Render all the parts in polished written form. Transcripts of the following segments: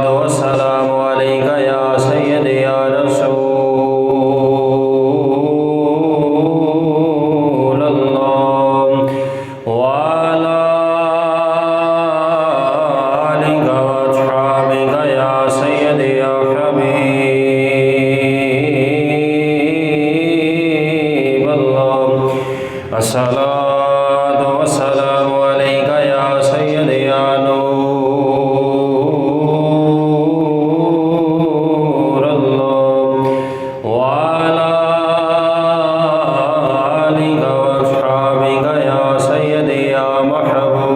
الصلاة والسلام عليك يا سيدي يا رسول الله وعلى آلك وأصحابك يا سيدي يا حبيب الله الصلاة والسلام عليك يا سيدي يا نور الله وعلى آلك وأصحابك يا سيدي يا محبوب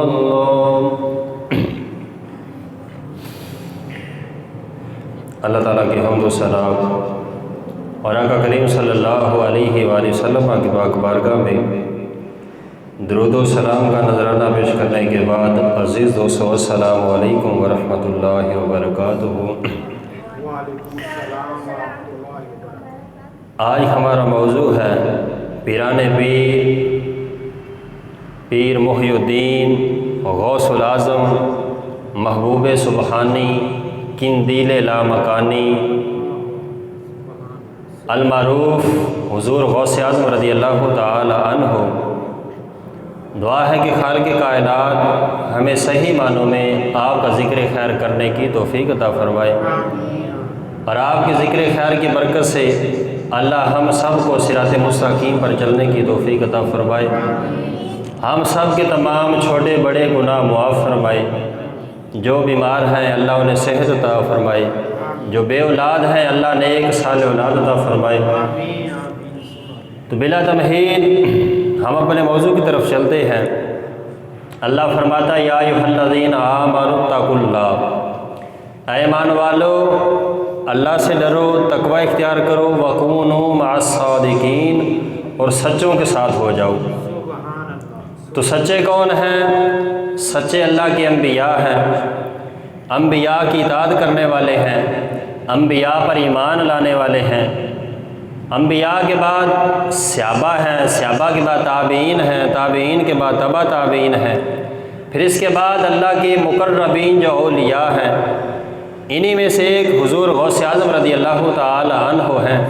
الله۔ اللہ تعالیٰ کی حمد و ثنا اور آقا کریم صلی اللہ علیہ وآلہ وسلم کی پاک بارگاہ میں درود و سلام کا نذرانہ پیش کرنے کے بعد عزیز دوستو السلام علیکم ورحمۃ اللہ وبرکاتہ۔ آج ہمارا موضوع ہے پیران پیر، پیر محی الدین غوث العظم محبوب سبحانی قندیل لامکانی المعروف حضور غوث اعظم رضی اللہ تعالی عنہ۔ دعا ہے کہ خالق کائنات ہمیں صحیح معنوں میں آپ کا ذکر خیر کرنے کی توفیق عطا فرمائے، اور آپ کے ذکر خیر کی برکت سے اللہ ہم سب کو صراط مستقیم پر چلنے کی توفیق عطا فرمائے، ہم سب کے تمام چھوٹے بڑے گناہ معاف فرمائے، جو بیمار ہیں اللہ انہیں صحت عطا فرمائے، جو بے اولاد ہیں اللہ نے ایک صالح اولاد عطا فرمائے۔ تو بلا تمہید ہم اپنے موضوع کی طرف چلتے ہیں۔ اللہ فرماتا ہے یا ایھا الذین آمنوا اتقوا اللہ، اے ایمان والو اللہ سے ڈرو، تقوی اختیار کرو، وکونوا مع الصادقین، اور سچوں کے ساتھ ہو جاؤ۔ تو سچے کون ہیں؟ سچے اللہ کے انبیاء ہیں، انبیاء کی اطاعت کرنے والے ہیں، انبیاء پر ایمان لانے والے ہیں، انبیاء کے بعد صحابہ ہیں، صحابہ کے بعد تابعین ہیں، تابعین کے بعد تبع تابعین ہیں، پھر اس کے بعد اللہ کے مقربین جو اولیاء ہیں، انہی میں سے ایک حضور غوث اعظم رضی اللہ تعالی عنہ ہیں۔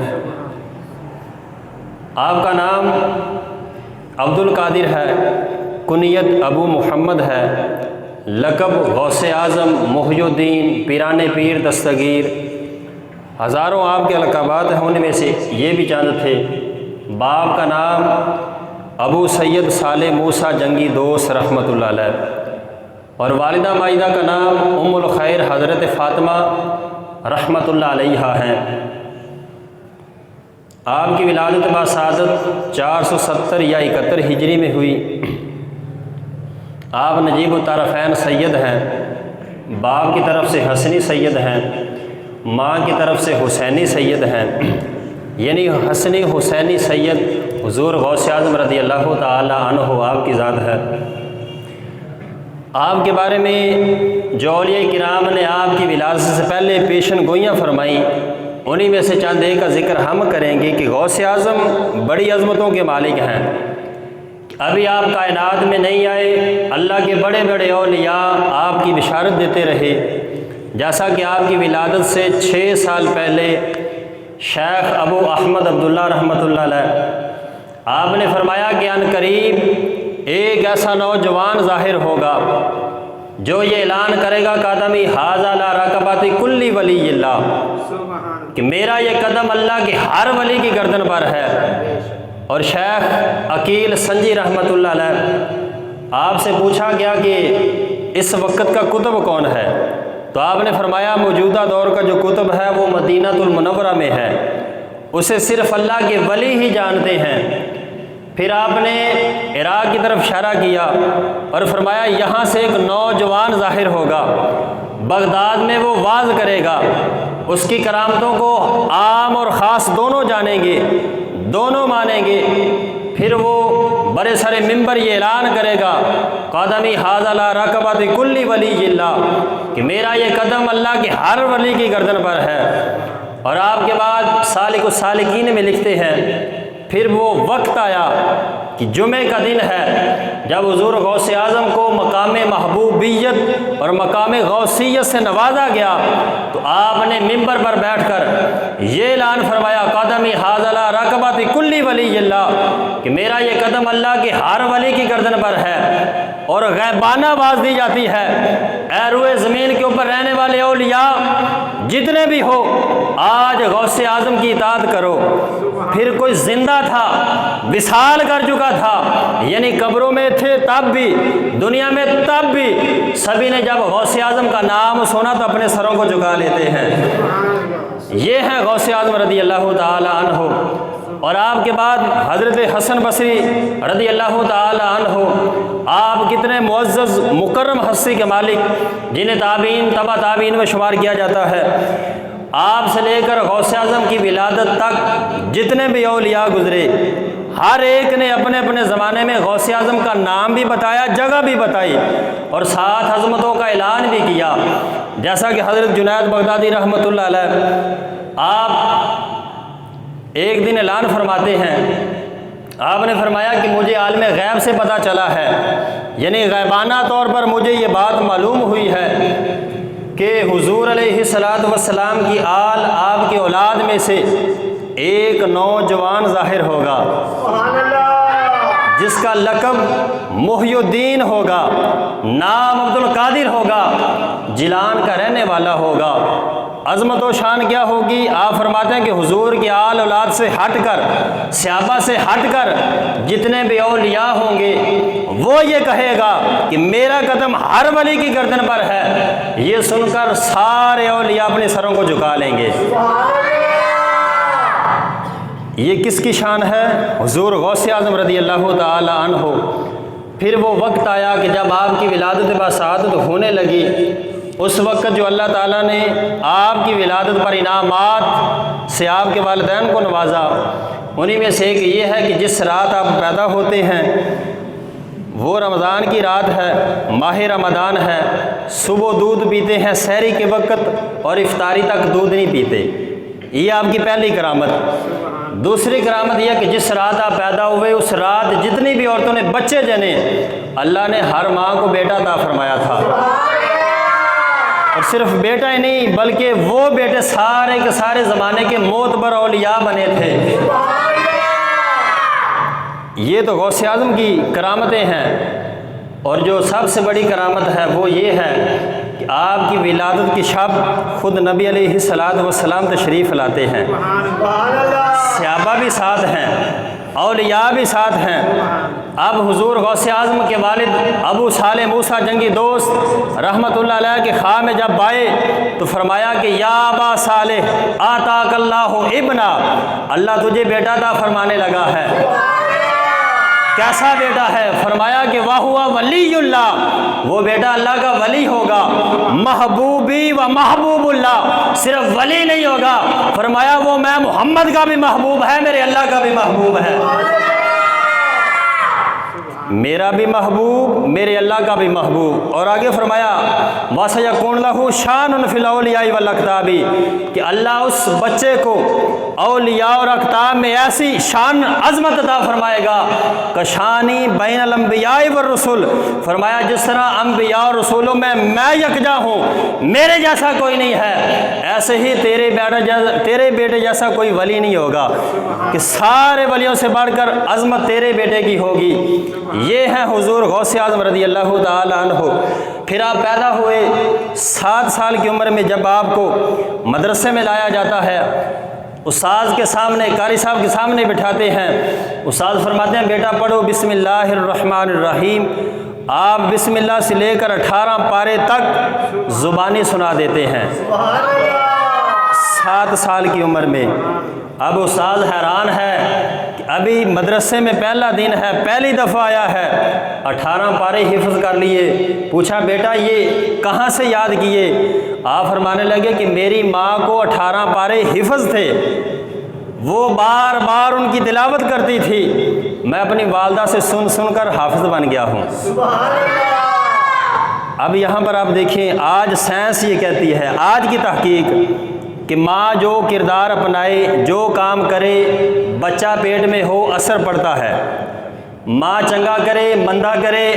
آپ کا نام عبد القادر ہے، کنیت ابو محمد ہے، لقب غوث اعظم محی الدین پیران پیر دستگیر، ہزاروں آپ کے لقبات ہیں، ان میں سے یہ بھی چند تھے۔ باپ کا نام ابو سید صالح موسیٰ جنگی دوست رحمۃ اللہ علیہ، اور والدہ مائدہ کا نام ام الخیر حضرت فاطمہ رحمۃ اللہ علیہ ہیں۔ آپ کی ولادت بسعادت 470 یا 71 ہجری میں ہوئی۔ آپ نجیب الطرفین سید ہیں، باپ کی طرف سے حسنی سید ہیں، ماں کی طرف سے حسینی سید ہیں، یعنی حسنی حسینی سید حضور غوث اعظم رضی اللہ تعالی عنہ آپ کی ذات ہے۔ آپ کے بارے میں جو اولیاء کرام نے آپ کی ولادت سے پہلے پیشن گوئیاں فرمائیں، انہی میں سے چند ایک کا ذکر ہم کریں گے کہ غوث اعظم بڑی عظمتوں کے مالک ہیں۔ ابھی آپ کائنات میں نہیں آئے، اللہ کے بڑے بڑے اولیاء آپ کی بشارت دیتے رہے، جیسا کہ آپ کی ولادت سے 6 سال پہلے شیخ ابو احمد عبداللہ رحمۃ اللہ علیہ آپ نے فرمایا کہ ان قریب ایک ایسا نوجوان ظاہر ہوگا جو یہ اعلان کرے گا قدمی ھذا لا رکبۃ کل ولی اللہ، کہ میرا یہ قدم اللہ کے ہر ولی کی گردن پر ہے۔ اور شیخ عقیل سنجی رحمۃ اللہ علیہ آپ سے پوچھا گیا کہ اس وقت کا کتب کون ہے، تو آپ نے فرمایا موجودہ دور کا جو کتب ہے وہ مدینہ المنورہ میں ہے، اسے صرف اللہ کے ولی ہی جانتے ہیں۔ پھر آپ نے عراق کی طرف اشارہ کیا اور فرمایا یہاں سے ایک نوجوان ظاہر ہوگا، بغداد میں وہ واعظ کرے گا، اس کی کرامتوں کو عام اور خاص دونوں جانیں گے، دونوں مانیں گے۔ پھر وہ برے سرے ممبر یہ اعلان کرے گا قدمی ھذا لا رکبۃ کل ولی اللہ، کہ میرا یہ قدم اللہ کے ہر ولی کی گردن پر ہے۔ اور آپ کے بعد سالک السالکین میں لکھتے ہیں پھر وہ وقت آیا کہ جمعے کا دن ہے جب حضور غوث اعظم کو مقام محبوبیت اور مقام غوثیت سے نوازا گیا تو آپ نے ممبر پر بیٹھ کر یہ اعلان فرمایا قدمی ھذا رقبۃ کل ولی اللہ، کہ میرا یہ قدم اللہ کے ہر ولی کی گردن پر ہے، اور غیبانہ آواز دی جاتی ہے اے روئے زمین کے اوپر رہنے والے اولیاء جتنے بھی ہو آج غوث اعظم کی اطاعت کرو۔ پھر کوئی زندہ تھا، وصال کر چکا تھا، یعنی قبروں میں تھے تب بھی، دنیا میں تب بھی، سبھی نے جب غوث اعظم کا نام سنا تو اپنے سروں کو جھکا لیتے ہیں۔ یہ ہیں غوث اعظم رضی اللہ تعالی عنہ۔ اور آپ کے بعد حضرت حسن بصری رضی اللہ تعالی عنہ، آپ کتنے معزز مکرم ہستی کے مالک جنہیں تابعین تبع تابعین میں شمار کیا جاتا ہے۔ آپ سے لے کر غوث اعظم کی ولادت تک جتنے بھی اولیاء گزرے، ہر ایک نے اپنے اپنے زمانے میں غوث اعظم کا نام بھی بتایا، جگہ بھی بتائی، اور ساتھ عظمتوں کا اعلان بھی کیا۔ جیسا کہ حضرت جنید بغدادی رحمۃ اللہ علیہ، آپ ایک دن اعلان فرماتے ہیں، آپ نے فرمایا کہ مجھے عالم غیب سے پتہ چلا ہے، یعنی غیبانہ طور پر مجھے یہ بات معلوم ہوئی ہے کہ حضور علیہ السلام کی آل آپ کی اولاد میں سے ایک نوجوان ظاہر ہوگا جس کا لقب محی الدین ہوگا، نام عبد القادر ہوگا، جیلان کا رہنے والا ہوگا۔ عظمت و شان کیا ہوگی؟ آپ فرماتے ہیں کہ حضور کی آل اولاد سے ہٹ کر، صحابہ سے ہٹ کر جتنے بھی اولیاء ہوں گے وہ یہ کہے گا کہ میرا قدم ہر ولی کی گردن پر ہے۔ یہ سن کر سارے اولیاء اپنے سروں کو جھکا لیں گے۔ یہ کس کی شان ہے؟ حضور غوث اعظم رضی اللہ تعالی عنہ۔ پھر وہ وقت آیا کہ جب آپ کی ولادت بسعادت ہونے لگی، اس وقت جو اللہ تعالیٰ نے آپ کی ولادت پر انعامات سے آپ کے والدین کو نوازا، انہی میں سے ایک یہ ہے کہ جس رات آپ پیدا ہوتے ہیں وہ رمضان کی رات ہے، ماہ رمضان ہے، صبح دودھ پیتے ہیں سحری کے وقت اور افطاری تک دودھ نہیں پیتے۔ یہ آپ کی پہلی کرامت۔ دوسری کرامت یہ کہ جس رات آپ پیدا ہوئے اس رات جتنی بھی عورتوں نے بچے جنے، اللہ نے ہر ماں کو بیٹا عطا فرمایا تھا، اور صرف بیٹا ہی نہیں بلکہ وہ بیٹے سارے کے سارے زمانے کے معتبر اولیاء بنے تھے۔ یہ تو غوث اعظم کی کرامتیں ہیں، اور جو سب سے بڑی کرامت ہے وہ یہ ہے کہ آپ کی ولادت کی شب خود نبی علیہ السلام تشریف لاتے ہیں، صحابہ بھی ساتھ ہیں، اولیاء بھی ساتھ ہیں۔ اب حضور غوث اعظم کے والد ابو صالح موسیٰ جنگی دوست رحمۃ اللہ علیہ کے خواہ میں جب آئے تو فرمایا کہ یا ابا صالح آتاک اللہ ابنا، اللہ تجھے بیٹا عطا فرمانے لگا ہے۔ کیسا بیٹا ہے؟ فرمایا کہ وَهُوَ وَلِيُّ اللَّهِ، وہ بیٹا اللہ کا ولی ہوگا، محبوبی و محبوب اللہ، صرف ولی نہیں ہوگا، فرمایا وہ میں محمد کا بھی محبوب ہے، میرے اللہ کا بھی محبوب ہے، میرا بھی محبوب، میرے اللہ کا بھی محبوب۔ اور آگے فرمایا وَسَيَكُونُ لَهُ شَانٌ فِي الْأَوْلِيَاءِ وَالْأَقْطَابِ، کہ اللہ اس بچے کو اولیاء اور اقطاب میں ایسی شان عظمت عطا فرمائے گا کہ شانی بین الانبیاء والرسل، فرمایا جس طرح انبیاء اور رسولوں میں یکجا ہوں، میرے جیسا کوئی نہیں ہے، ایسے ہی تیرے بیٹے جیسا کوئی ولی نہیں ہوگا، کہ سارے ولیوں سے بڑھ کر عظمت تیرے بیٹے کی ہوگی۔ یہ ہیں حضور غوث اعظم رضی اللہ تعالی عنہ۔ پھر آپ پیدا ہوئے 7 سال کی عمر میں، جب آپ کو مدرسے میں لایا جاتا ہے، استاذ کے سامنے، قاری صاحب کے سامنے بٹھاتے ہیں، استاذ فرماتے ہیں بیٹا پڑھو بسم اللہ الرحمن الرحیم، آپ بسم اللہ سے لے کر 18 پارے تک زبانی سنا دیتے ہیں 7 سال کی عمر میں۔ اب استاذ حیران ہے کہ ابھی مدرسے میں پہلا دن ہے، پہلی دفعہ آیا ہے، 18 پارے حفظ کر لیے۔ پوچھا بیٹا یہ کہاں سے یاد کیے؟ آپ فرمانے لگے کہ میری ماں کو 18 پارے حفظ تھے، وہ بار بار ان کی تلاوت کرتی تھی، میں اپنی والدہ سے سن سن کر حافظ بن گیا ہوں۔ اب یہاں پر آپ دیکھیں، آج سائنس یہ کہتی ہے، آج کی تحقیق، کہ ماں جو کردار اپنائے، جو کام کرے، بچہ پیٹ میں ہو اثر پڑتا ہے۔ ماں چنگا کرے مندہ کرے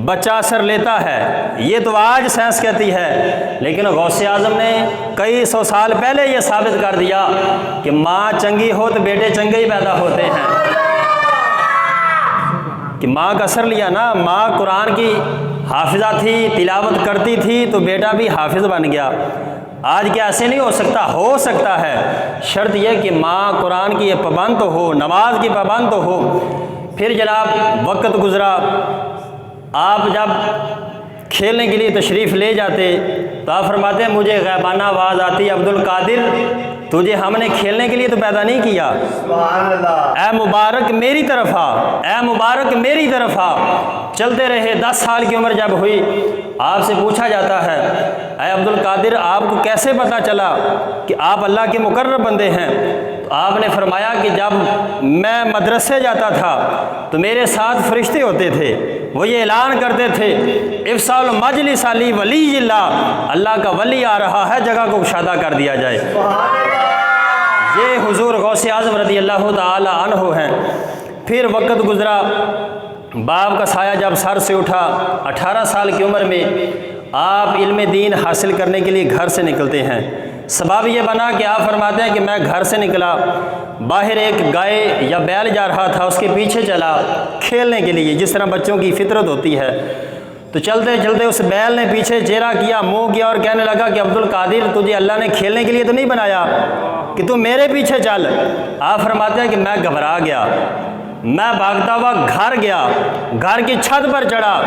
بچہ اثر لیتا ہے، یہ تو آج سائنس کہتی ہے، لیکن غوث اعظم نے کئی سو سال پہلے یہ ثابت کر دیا کہ ماں چنگی ہو تو بیٹے چنگے ہی پیدا ہوتے ہیں۔ کہ ماں کا اثر لیا نا، ماں قرآن کی حافظہ تھی، تلاوت کرتی تھی تو بیٹا بھی حافظ بن گیا۔ آج کیا ایسے نہیں ہو سکتا ہے، شرط یہ کہ ماں قرآن کی پابند تو ہو، نماز کی پابند تو ہو۔ پھر جناب وقت گزرا، آپ جب کھیلنے کے لیے تشریف لے جاتے تو آپ فرماتے ہیں مجھے غیبانہ آواز آتی عبد القادر تجھے ہم نے کھیلنے کے لیے تو پیدا نہیں کیا، سبحان اللہ، اے مبارک میری طرف آ، اے مبارک میری طرف آ۔ چلتے رہے، 10 سال کی عمر جب ہوئی آپ سے پوچھا جاتا ہے اے عبد القادر آپ کو کیسے پتہ چلا کہ آپ اللہ کے مقرب بندے ہیں؟ تو آپ نے فرمایا کہ جب میں مدرسے جاتا تھا تو میرے ساتھ فرشتے ہوتے تھے، وہ یہ اعلان کرتے تھے افسح المجلس علی ولی اللہ، اللہ کا ولی آ رہا ہے، جگہ کو کشادہ کر دیا جائے۔ یہ حضور غوث اعظم رضی اللہ تعالی عنہ ہیں۔ پھر وقت گزرا، باپ کا سایہ جب سر سے اٹھا، 18 سال کی عمر میں آپ علم دین حاصل کرنے کے لیے گھر سے نکلتے ہیں۔ سبب یہ بنا کہ آپ فرماتے ہیں کہ میں گھر سے نکلا، باہر ایک گائے یا بیل جا رہا تھا، اس کے پیچھے چلا کھیلنے کے لیے، جس طرح بچوں کی فطرت ہوتی ہے۔ تو چلتے چلتے اس بیل نے پیچھے چہرہ کیا، منہ کیا اور کہنے لگا کہ عبد القادر تجھے اللہ نے کھیلنے کے لیے تو نہیں بنایا کہ تو میرے پیچھے چل۔ آپ فرماتے ہیں کہ میں گھبرا گیا، میں بھاگتا ہوا گھر گیا، گھر کی چھت پر چڑھا،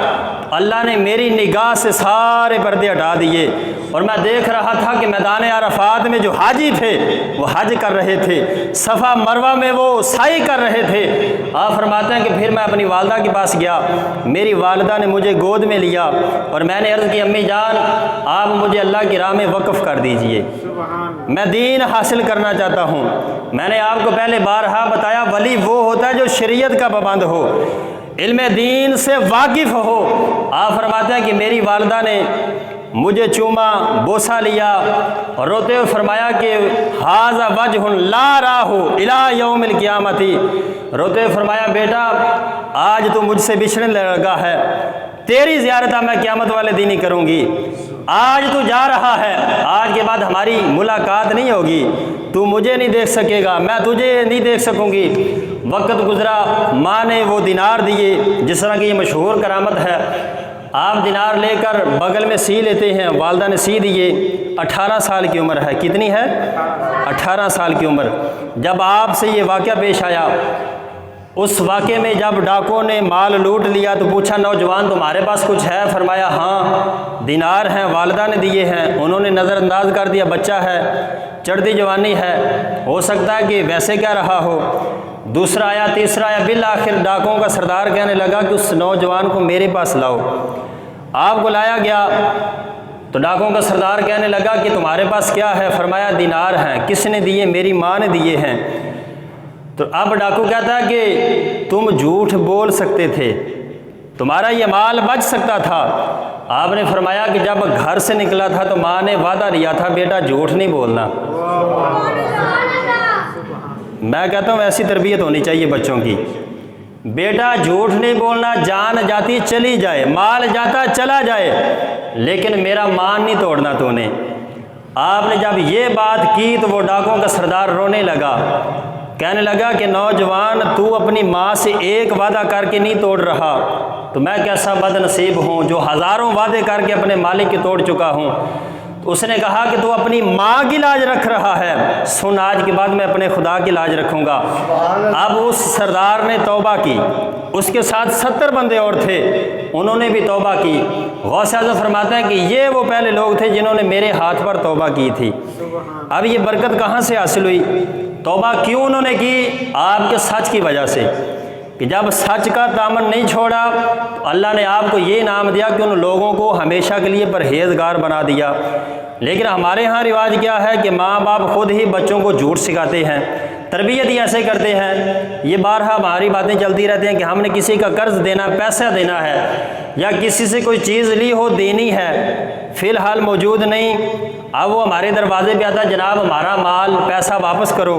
اللہ نے میری نگاہ سے سارے پردے ہٹا دیے اور میں دیکھ رہا تھا کہ میدان عرفات میں جو حاجی تھے وہ حج کر رہے تھے، صفا مروہ میں وہ سعی کر رہے تھے۔ آپ فرماتے ہیں کہ پھر میں اپنی والدہ کے پاس گیا، میری والدہ نے مجھے گود میں لیا اور میں نے عرض کی امی جان آپ مجھے اللہ کی راہ میں وقف کر دیجئے، میں دین حاصل کرنا چاہتا ہوں۔ میں نے آپ کو پہلے بارہا بتایا ولی وہ ہوتا ہے جو شریعت کا پابند ہو، علم دین سے واقف ہو۔ آپ فرماتے ہیں کہ میری والدہ نے مجھے چوما، بوسہ لیا اور روتے ہوئے فرمایا کہ ھذا وجہ لا راہ الی یوم القیامت، روتے ہوئے فرمایا بیٹا آج تو مجھ سے بچھڑنے لگا ہے، تیری زیارت میں قیامت والے دن ہی کروں گی، آج تو جا رہا ہے، آج کے بعد ہماری ملاقات نہیں ہوگی، تو مجھے نہیں دیکھ سکے گا، میں تجھے نہیں دیکھ سکوں گی۔ وقت گزرا، ماں نے وہ دینار دیے، جس طرح کی یہ مشہور کرامت ہے، آپ دینار لے کر بغل میں سی لیتے ہیں، والدہ نے سی دیے۔ 18 سال کی عمر ہے، کتنی ہے؟ 18 سال کی عمر۔ جب آپ سے یہ واقعہ پیش آیا، اس واقعے میں جب ڈاکوں نے مال لوٹ لیا تو پوچھا نوجوان تمہارے پاس کچھ ہے؟ فرمایا ہاں دینار ہیں، والدہ نے دیے ہیں، انہوں نے نظر انداز کر دیا، بچہ ہے، چڑھتی جوانی ہے، ہو سکتا ہے کہ ویسے کیا رہا ہو۔ دوسرا آیا، تیسرا آیا، بالآخر ڈاکوں کا سردار کہنے لگا کہ اس نوجوان کو میرے پاس لاؤ۔ آپ کو لایا گیا تو ڈاکوں کا سردار کہنے لگا کہ تمہارے پاس کیا ہے؟ فرمایا دینار ہیں۔ کس نے دیے؟ میری ماں نے دیے ہیں۔ تو اب ڈاکو کہتا ہے کہ تم جھوٹ بول سکتے تھے، تمہارا یہ مال بچ سکتا تھا۔ آپ نے فرمایا کہ جب گھر سے نکلا تھا تو ماں نے وعدہ لیا تھا بیٹا جھوٹ نہیں بولنا۔ میں کہتا ہوں ایسی تربیت ہونی چاہیے بچوں کی، بیٹا جھوٹ نہیں بولنا، جان جاتی چلی جائے، مال جاتا چلا جائے، لیکن میرا مان نہیں توڑنا تو نے۔ آپ نے جب یہ بات کی تو وہ ڈاکوں کا سردار رونے لگا، کہنے لگا کہ نوجوان تو اپنی ماں سے ایک وعدہ کر کے نہیں توڑ رہا تو میں کیسا بد نصیب ہوں جو ہزاروں وعدے کر کے اپنے مالک کی توڑ چکا ہوں۔ تو اس نے کہا کہ تو اپنی ماں کی لاج رکھ رہا ہے، سن آج کے بعد میں اپنے خدا کی لاج رکھوں گا۔ اب اس سردار نے توبہ کی، اس کے ساتھ 70 بندے اور تھے، انہوں نے بھی توبہ کی۔ غوث اعظم فرماتے ہیں کہ یہ وہ پہلے لوگ تھے جنہوں نے میرے ہاتھ پر توبہ کی تھی۔ اب یہ برکت کہاں سے حاصل ہوئی؟ توبہ کیوں انہوں نے کی؟ آپ کے سچ کی وجہ سے، کہ جب سچ کا دامن نہیں چھوڑا تو اللہ نے آپ کو یہ انعام دیا کہ ان لوگوں کو ہمیشہ کے لیے پرہیزگار بنا دیا۔ لیکن ہمارے ہاں رواج کیا ہے کہ ماں باپ خود ہی بچوں کو جھوٹ سکھاتے ہیں، تربیت ہی ایسے کرتے ہیں۔ یہ بارہا ہماری باتیں چلتی رہتی ہیں کہ ہم نے کسی کا قرض دینا، پیسہ دینا ہے، یا کسی سے کوئی چیز لی ہو دینی ہے، فی الحال موجود نہیں، اب وہ ہمارے دروازے پہ آتا ہے جناب ہمارا مال پیسہ واپس کرو۔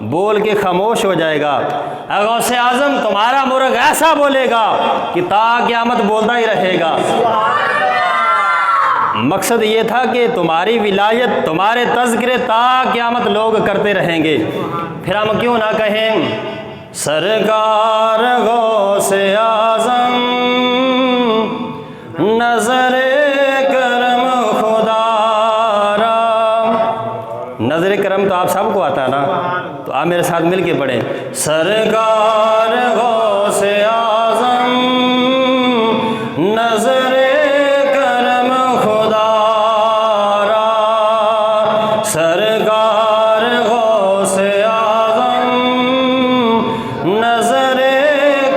بول کے خاموش ہو جائے گا۔ اے غوث اعظم تمہارا مرغ ایسا بولے گا کہ تا قیامت بولتا ہی رہے گا۔ مقصد یہ تھا کہ تمہاری ولایت، تمہارے تذکرے تا قیامت لوگ کرتے رہیں گے۔ پھر ہم کیوں نہ کہیں سرکار غوث اعظم نظر کرم خدا را۔ نظر کرم تو آپ سب کو آتا ہے نا، تو آپ میرے ساتھ مل کے پڑھیں سرکار غوث اعظم نظر کرم خدا را، سرکار غوث اعظم نظر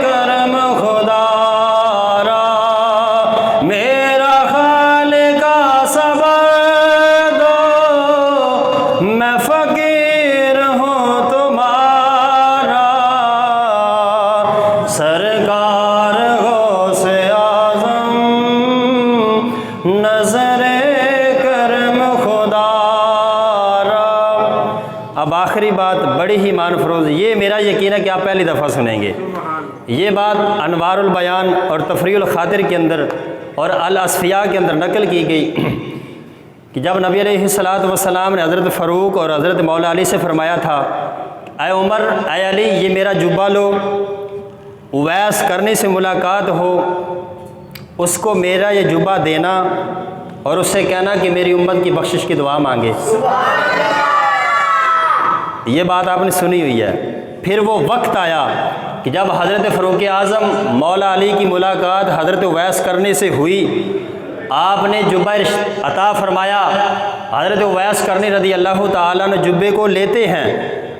کرم خدا را، میرا خالق کا صبر دو میں فقیر ہوں تمہارا، سرکار غوث اعظم نظر کرم خدا را۔ اب آخری بات بڑی ہی مان فروز، یہ میرا یقین ہے کہ آپ پہلی دفعہ سنیں گے۔ یہ بات انوار البیان اور تفریح الخاطر کے اندر اور الاصفیاء کے اندر نقل کی گئی کہ جب نبی علیہ السلام نے حضرت فاروق اور حضرت مولا علی سے فرمایا تھا اے عمر، اے علی، یہ میرا جبہ لو، اویس کرنے سے ملاقات ہو اس کو میرا یہ جبہ دینا اور اس سے کہنا کہ میری امت کی بخشش کی دعا مانگے۔ یہ بات آپ نے سنی ہوئی ہے۔ پھر وہ وقت آیا کہ جب حضرت فاروق اعظم مولا علی کی ملاقات حضرت اویس کرنے سے ہوئی، آپ نے جبہ عطا فرمایا۔ حضرت اویس کرنی رضی اللہ تعالیٰ نے جبے کو لیتے ہیں،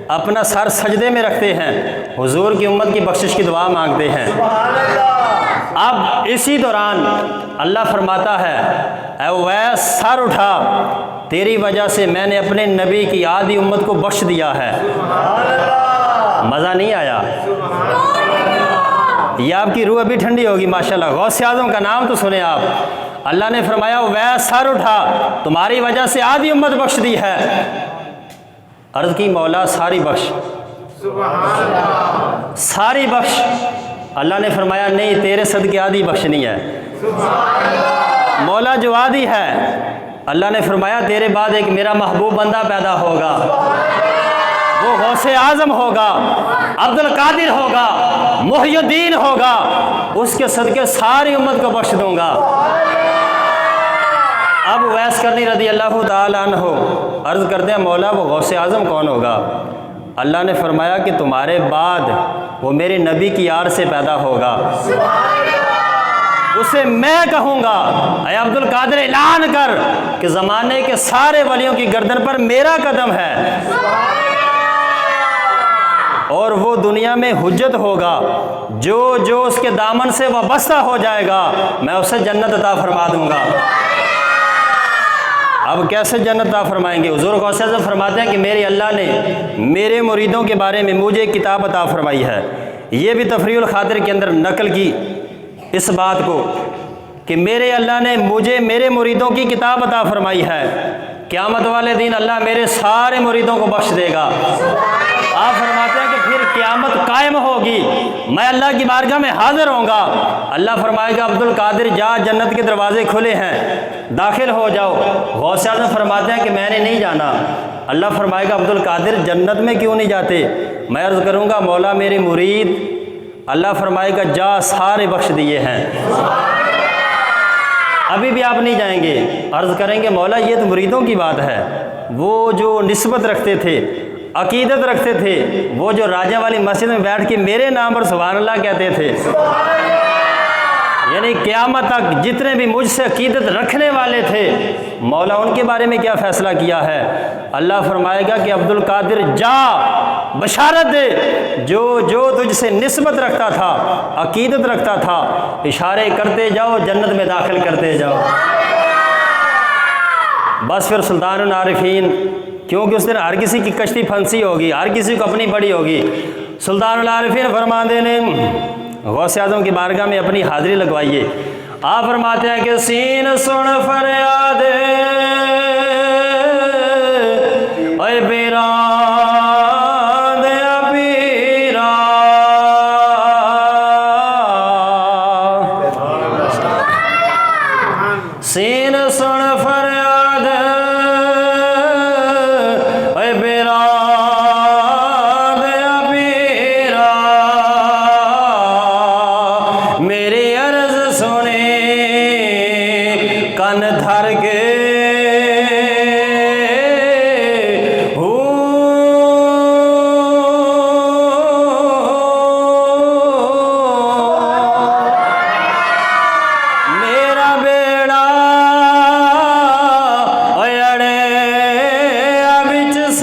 اپنا سر سجدے میں رکھتے ہیں، حضور کی امت کی بخشش کی دعا مانگتے ہیں۔ اب اسی دوران اللہ فرماتا ہے اے اویس سر اٹھا، تیری وجہ سے میں نے اپنے نبی کی آدھی امت کو بخش دیا ہے۔ مزہ نہیں آیا؟ یہ آپ کی روح ابھی ٹھنڈی ہوگی ماشاءاللہ۔ غوث اعظم کا نام تو سنیں آپ۔ اللہ نے فرمایا اویس سر اٹھا، تمہاری وجہ سے آدھی امت بخش دی ہے۔ عرض کی مولا ساری بخش، ساری بخش۔ اللہ نے فرمایا نہیں، تیرے صدقے آدھی بخشنی ہے۔ مولا جو آدھی ہے، اللہ نے فرمایا تیرے بعد ایک میرا محبوب بندہ پیدا ہوگا، وہ غوث اعظم ہوگا، عبد القادر ہوگا، محی الدین ہوگا، اس کے صدقے ساری امت کو بخش دوں گا۔ اب اویس کرنی رضی اللہ تعالیٰ عنہ عرض کرتے ہیں مولا وہ غوث اعظم کون ہوگا؟ اللہ نے فرمایا کہ تمہارے بعد وہ میرے نبی کی آڑ سے پیدا ہوگا، اسے میں کہوں گا اے عبد القادر اعلان کر کہ زمانے کے سارے ولیوں کی گردن پر میرا قدم ہے، اور وہ دنیا میں حجت ہوگا، جو اس کے دامن سے وابستہ ہو جائے گا میں اسے جنت عطا فرما دوں گا۔ اب کیسے جنت عطا فرمائیں گے؟ حضور غوث اعظم فرماتے ہیں کہ میرے اللہ نے میرے مریدوں کے بارے میں مجھے ایک کتاب عطا فرمائی ہے۔ یہ بھی تفریح الخاطر کے اندر نقل کی اس بات کو کہ میرے اللہ نے مجھے میرے مریدوں کی کتاب عطا فرمائی ہے، قیامت والے دن اللہ میرے سارے مریدوں کو بخش دے گا۔ آپ فرماتے ہیں کہ پھر قیامت قائم ہوگی، میں اللہ کی بارگاہ میں حاضر ہوں گا، اللہ فرمائے گا عبد القادر جا، جنت کے دروازے کھلے ہیں، داخل ہو جاؤ۔ غوث اعظم فرماتے ہیں کہ میں نے نہیں جانا۔ اللہ فرمائے گا عبد القادر جنت میں کیوں نہیں جاتے؟ میں عرض کروں گا مولا میرے مرید، اللہ فرمائے گا جا، سارے بخش دیے ہیں، ابھی بھی آپ نہیں جائیں گے۔ عرض کریں گے مولا یہ تو مریدوں کی بات ہے، وہ جو نسبت رکھتے تھے، عقیدت رکھتے تھے، وہ جو راجہ والی مسجد میں بیٹھ کے میرے نام پر سبحان اللہ کہتے تھے، یعنی قیامت تک جتنے بھی مجھ سے عقیدت رکھنے والے تھے، مولا ان کے بارے میں کیا فیصلہ کیا ہے؟ اللہ فرمائے گا کہ عبد القادر جا، بشارت دے، جو تجھ سے نسبت رکھتا تھا، عقیدت رکھتا تھا، اشارے کرتے جاؤ، جنت میں داخل کرتے جاؤ۔ بس پھر سلطان العارفین، کیونکہ اس دن ہر کسی کی کشتی پھنسی ہوگی، ہر کسی کو اپنی بڑی ہوگی، سلطان العارفین فرماندے نے غوث اعظم کی بارگاہ میں اپنی حاضری لگوائیے۔ آپ فرماتے ہیں کہ سین سن فریاد اے بیران